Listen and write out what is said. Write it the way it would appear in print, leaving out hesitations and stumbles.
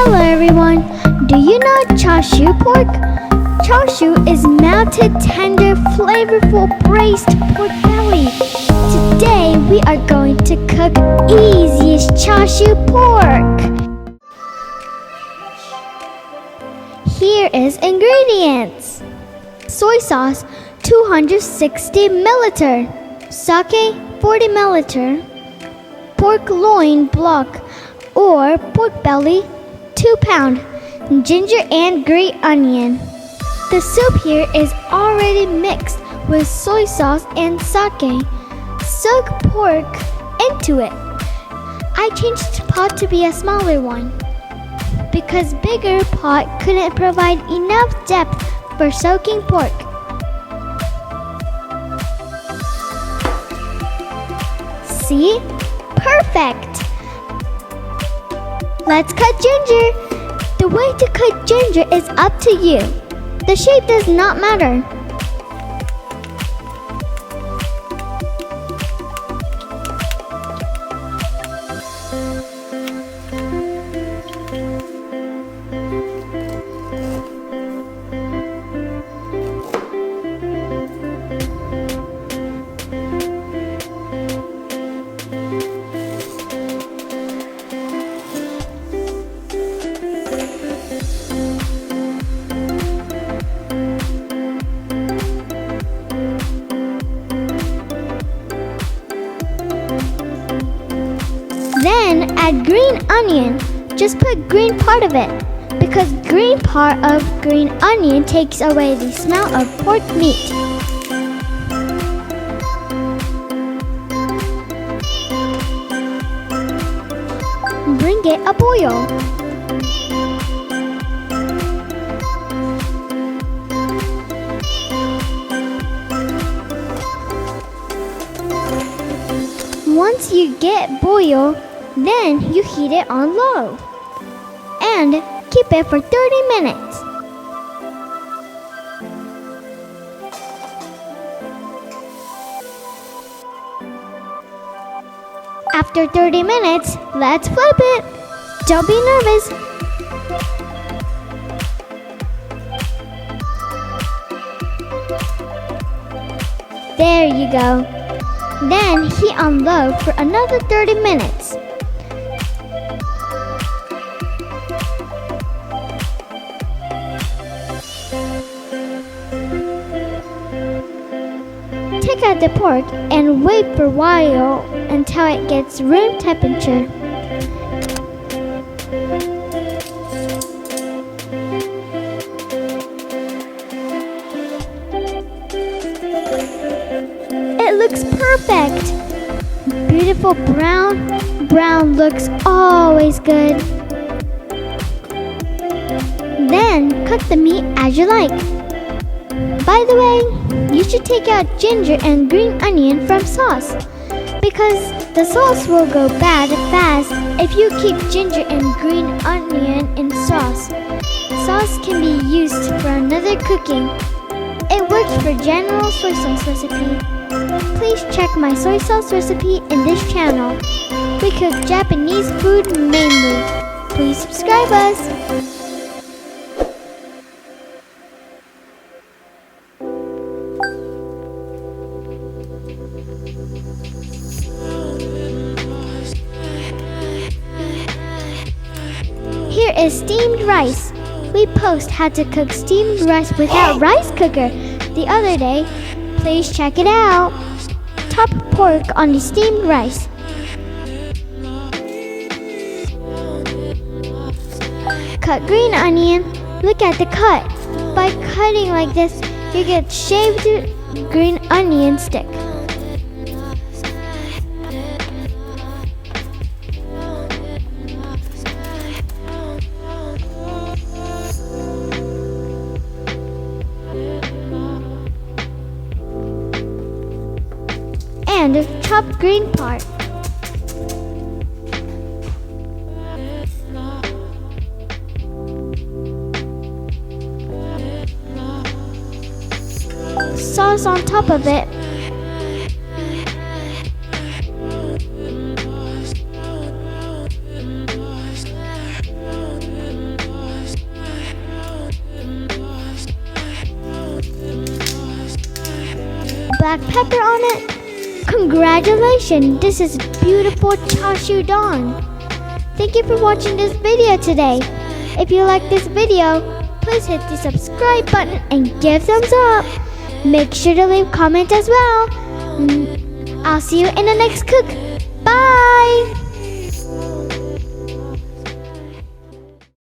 Hello everyone, do you know Chashu pork? Chashu is melted, tender, flavorful braised pork belly. Today we are going to cook easiest Chashu pork. Here is ingredients. Soy sauce 260 milliliter, sake 40 milliliter, pork loin block or pork belly 2 pound, ginger and green onion. The soup here is already mixed with soy sauce and sake. Soak pork into it. I changed the pot to be a smaller one because bigger pot couldn't provide enough depth for soaking pork. See? Perfect! Let's cut ginger. The way to cut ginger is up to you. The shape does not matter. Then add green onion. Just put green part of it because green part of green onion takes away the smell of pork meat. Bring it a boil. Once you get boil, then you heat it on low and keep it for 30 minutes. After 30 minutes, let's flip it. Don't be nervous. There you go. Then heat on low for another 30 minutes. Take out the pork and wait for a while until it gets room temperature. It looks perfect. Beautiful brown. Brown looks always good. Then cut the meat as you like. By the way, you should take out ginger and green onion from sauce because the sauce will go bad fast if you keep ginger and green onion in sauce. Sauce can be used for another cooking. It works for general soy sauce recipe. Please check my soy sauce recipe in this channel. We cook Japanese food mainly. Please subscribe us. Here is steamed rice. We post how to cook steamed rice without rice cooker the other day. Please check it out. Top pork on the steamed rice. Cut green onion. Look at the cut. By cutting like this, you get shaved green onion stick. And chop green part. Sauce on top of it. black pepper on it. Congratulations, this is beautiful chashu don. Thank you for watching this video today. If you like this video, please hit the subscribe button and give thumbs up. Make sure to leave comments as well. I'll see you in the next cook. Bye!